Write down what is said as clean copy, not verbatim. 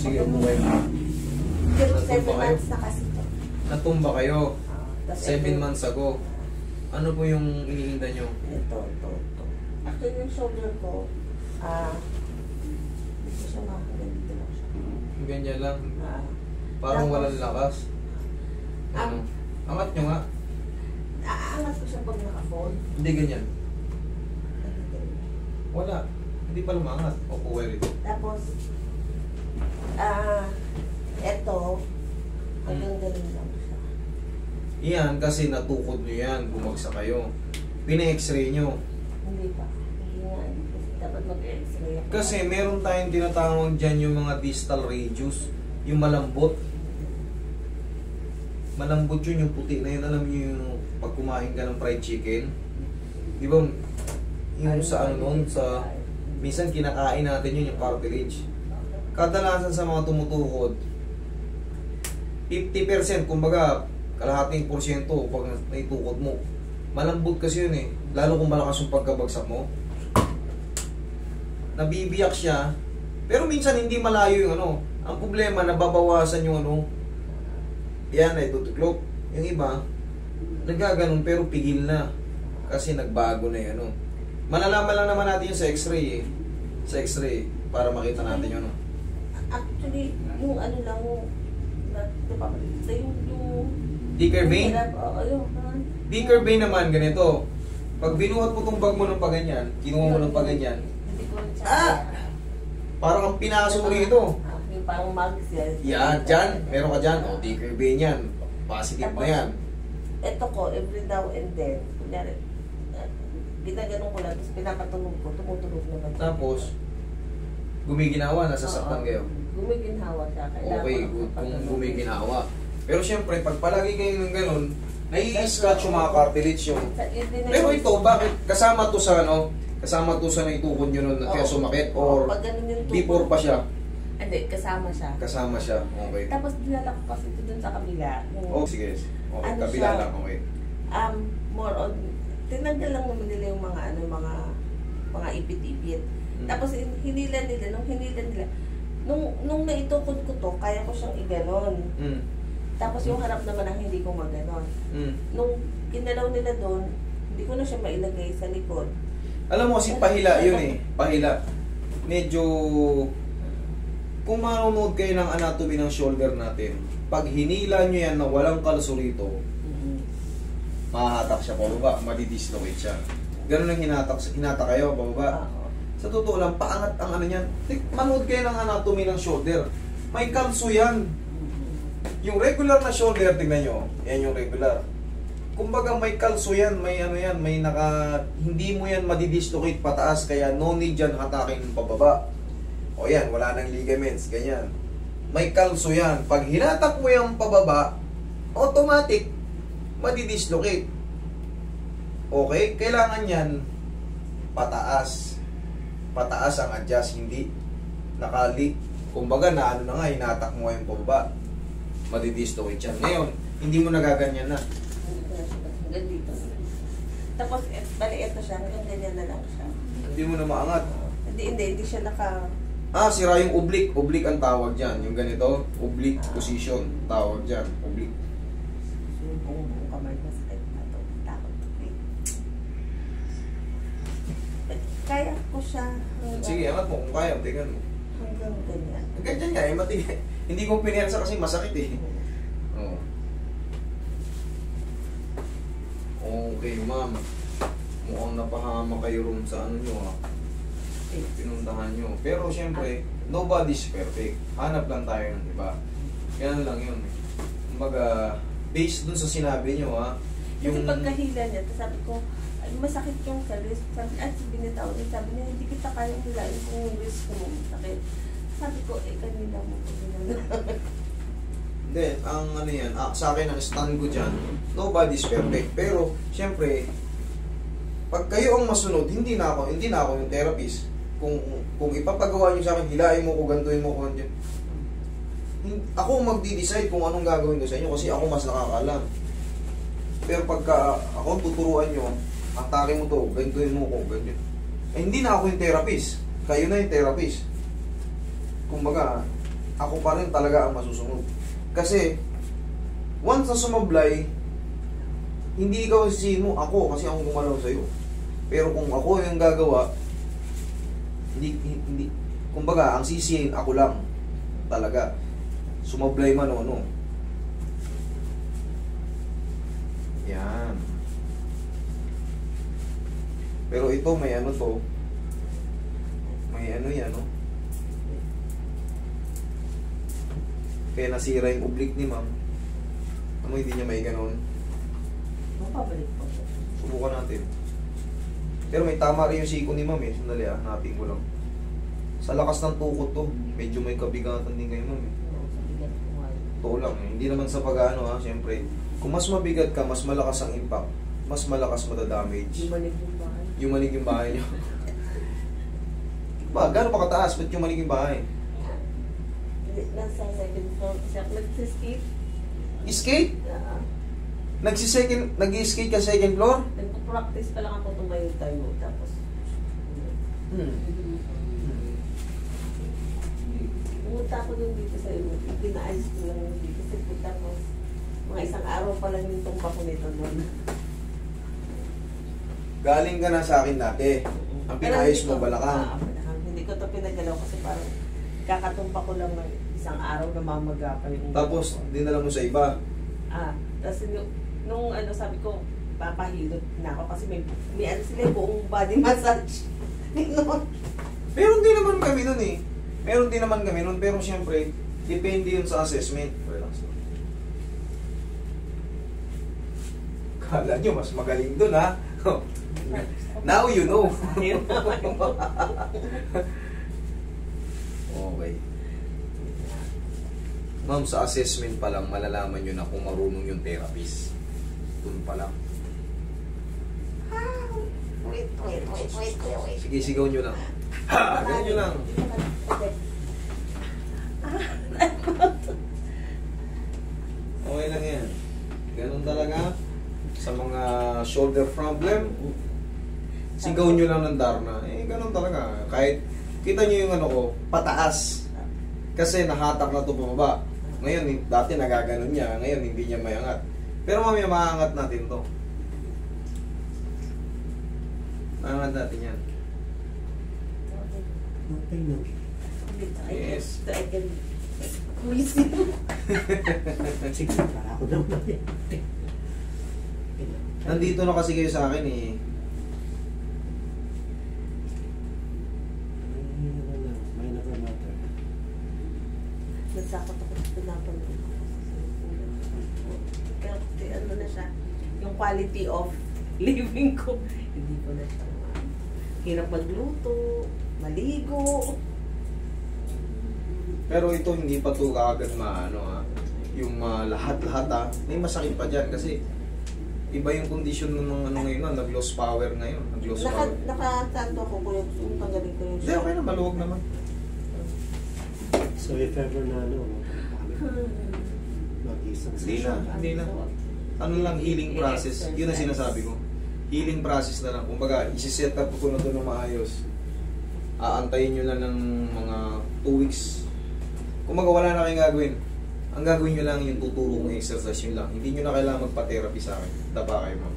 Sige, umuwi. Pero Natumba 7 kayo? months na kasi to. Natumba kayo. Tas 7 ito, months ago. Ano po yung iniinda nyo? Ito. Actually, yung shoulder ko, dito siya ganito lang siya. Ganyan lang. Tapos, Parang walang lakas. Ano? Angat nyo nga. Aangat ko siya pag naka-fold. Hindi ganyan. Wala. Hindi pa lumangat. O puwer ito. Tapos, eto, hanggang ganun lang siya. Iyan kasi natukod nyo yan. Bumagsak kayo. Pina-x-ray nyo. Hindi pa. Hindi nga. Kasi dapat mag-x-ray ako. Kasi meron tayong tinatawag dyan yung mga distal radius. Yung malambot. Malambot yun, yung puti na yun. Alam nyo yung pag kumain ka ng fried chicken. Di ba? Yung sa ano nun, sa... Minsan kinakain natin yun, yung cartilage. Kadalasan sa mga tumutukod, 50%, kumbaga, kalahating porsyento pag naitukod mo. Malambot kasi yun eh. Lalo kung malakas yung pagkabagsak mo. Nabibiyak siya. Pero minsan hindi malayo yung ano. Ang problema, nababawasan yung ano. Yan ay tutuklop. Yung iba, nagaganon pero pigil na. Kasi nagbago na yung ano. Malalaman lang naman natin yung sa x-ray eh. Sa x-ray, para makita natin yung ano. Actually, yung ano lang, yung Dicker vein? yung Dicker vein naman, ganito. Pag binuhat mo tong bag mo ng paganyan, kinuha mo ng paganyan, hindi ko rin siya. parang ang pinaso rito. Yung parang mags yan. Yan, dyan. Meron ka dyan. O, dicker vein yan. Positive na yan. Ito ko, every now and then, kunyari, ginaganon ko lang, tapos pinapatulog ko, tumutulog naman. Tapos, gumiginawa, nasasaktan kayo. Gumiginhawa siya. Okay, good kung gumiginawa. Pero syempre, pag palagi kayo ng ganun, nai-scratch yung mga cartilage yung... Pero ito, bakit? Kasama to sa ano? Kasama to sa naitukod nyo nun kaya sumakit? Or before pa siya? Hindi, kasama siya. Kasama siya, okay. Tapos dinala ko kasi ito dun sa kabila. Oh, sige. Okay, Ano kabila siya? lang, okay. More on, tinanggal lang naman nila yung mga ipit-ipit. Tapos hinila nila, nung naitukod ko to, kaya ko siyang iganon. Tapos yung harap naman ang hindi ko maganon. Nung kinalaw nila doon, hindi ko na siya mailagay sa likod. Alam mo kasi pahila yun eh. Pahila. Medyo... Kung manonood kayo ng anatomy ng shoulder natin, pag hinila nyo yan na walang kalso rito, mahahatak siya pababa, madidislocate siya. Ganun ang hinatak kayo pababa. Sa totoo lang, paangat ang ano yan. Manood kayo ng anatomy ng shoulder. May kalso yan. Yung regular na shoulder, tingnan nyo. Yan yung regular. Kumbaga may kalso yan, may ano yan, may hindi mo yan madidislocate pataas, kaya no need dyan hatakin pababa. O yan, wala nang ligaments, ganyan. May kalso yan. Pag hinatak mo yung pababa, automatic, madidislocate. Okay? Kailangan yan, pataas. Pataas ang adjust, hindi nakali. Kumbaga na ano na nga, hinatak mo yung pababa, madidislocate yan. Ngayon, hindi mo nagaganyan na. Hanggang dito. Tapos, bali ito siya, hanggang ganyan na lang siya. Hindi mo na maangat. Hindi siya sira yung oblique. Oblique ang tawag dyan. Yung ganito, oblique position. Tawag dyan, oblique. Yung buong kamay na sakit na ito. Takot. Kaya ko siya hanggang... Sige, angat mo kung kaya. Tingnan mo. Hanggang ganyan. Ganyan nga, matigay. Hindi ko pinihansa kasi masakit eh. Oo. Okay, ma'am. Mukhang napahama kayo ron sa ano nyo ha. Pinuntahan nyo. Pero syempre, nobody's perfect. Hanap lang tayo ng iba. Ganun lang yun. Kumbaga, based dun sa sinabi nyo ha. Kasi pagkahila niya, sabi ko, masakit yung sa wrist. Binitaw niya, sabi niya, hindi kita kayang hilain kung yung wrist ko masakit. Sabi ko, kanina mo ko Hindi, ang ano yan, sa akin ang stand ko dyan, nobody's perfect. Pero, syempre, pag kayo ang masunod, hindi na ako yung therapist. Kung ipapagawa nyo sa akin, hilain mo ko, gantuin mo ko, ako magdi-decide kung anong gagawin ko sa inyo kasi ako mas nakakaalam. Pero pagka ako tuturuan nyo, atakin mo to, gantuin mo ko, ganyan. Hindi na ako yung therapist. Kayo na yung therapist. Kumbaga, ako pa rin talaga ang masusunod. Kasi, once na sumablay, hindi ikaw sisihin mo, ako, kasi ako gumalaw sa'yo. Pero kung ako yung gagawa, hindi, kumbaga, ang sisihin, ako lang. Talaga. Sumablay man o ano. Yan. Pero ito, may ano to. May ano yan, no? Kaya nasira yung oblique ni ma'am. Ano, hindi niya may ganon. Mapabalik po. Subukan natin. Pero may tama rin yung siko ni ma'am eh. Sandali ah, hanapin ko lang. Sa lakas ng tukot to, medyo may kabigatan din kayo ma'am eh. Oo, sa bigat ko nga. Totoo lang eh. Hindi naman sa pag-ano ha, siyempre. Kung mas mabigat ka, mas malakas ang impact. Mas malakas madadamage. Yumanig yung bahay. Yumanig yung bahay nyo. Ba, gano'n pa kataas? Ba't yumanig yung bahay? Nasa second floor kasi ako nag-skate. Skate? Nag-skate ka second floor? Nagpo-practice pa lang ako tumayo tayo. Tapos, pumunta ako dun dito sa iyo. Pinaayos ko lang yung dito. Kasi tapos, mga isang araw pa lang yung tumpa ko nito doon. Galing ka na sa akin dati. Ang pinayos mo, balakang. Hindi ko ito pinagalaw kasi parang kakatumpa ko lang ng isang araw na mamaga pa yung... Tapos, dinala mo sa iba. Tapos nung ano sabi ko, papahilot na ako kasi may ano sila buong body massage. Meron din naman kami nun eh. Meron din naman kami nun, pero siyempre, depende yun sa assessment. Relax lang. Kala nyo, mas magaling dun ha. Now you know. Okay. Ma'am, sa assessment pa lang, malalaman nyo na kung marunong yung therapist. Doon pa lang. Wait. Sige, sigaw nyo lang. Ha! Ganyan nyo lang. Okay lang yan. Ganun talaga. Sa mga shoulder problem, sigaw nyo lang ng Darna. Eh, ganun talaga. Kahit, kita nyo yung ano ko, pataas. Kasi nahatak na ito pababa. Ngayon, dati nagaganon niya. Ngayon, hindi niya mayangat. Pero mamaya maangat natin to. Maangat natin yan. Okay na. Yes. I can squeeze you. Sige, para ako naman. Nandito na kasi kayo sa akin eh. May nakamatter. Nagsakot ako sa pinapanood ko. Kaya ano na siya, yung quality of living ko, hindi ko na siya hirap magluto, maligo. Pero ito hindi pa to agad maano ha. Yung lahat-lahat ha. May masakit pa dyan kasi iba yung condition ng mga ano ngayon na nag-loss power ngayon. Nag-loss power. Nakatanto ako ko yung tanggalin ko yung Hindi, okay na. Maluwag naman. So if ever na ano, mag-isang Hindi na. Hindi na. Ano lang, healing process. Yun ang sinasabi ko. Healing process na lang. Kumbaga, isi-set up ko na ito ng maayos. Aantayin nyo na ng mga 2 weeks. Kumbaga, wala na kayong gagawin. Ang gagawin nyo lang yung tuturo kong exercise yun lang. Hindi nyo na kailangan magpa-therapy sa akin. Dapa kayo, ma'am.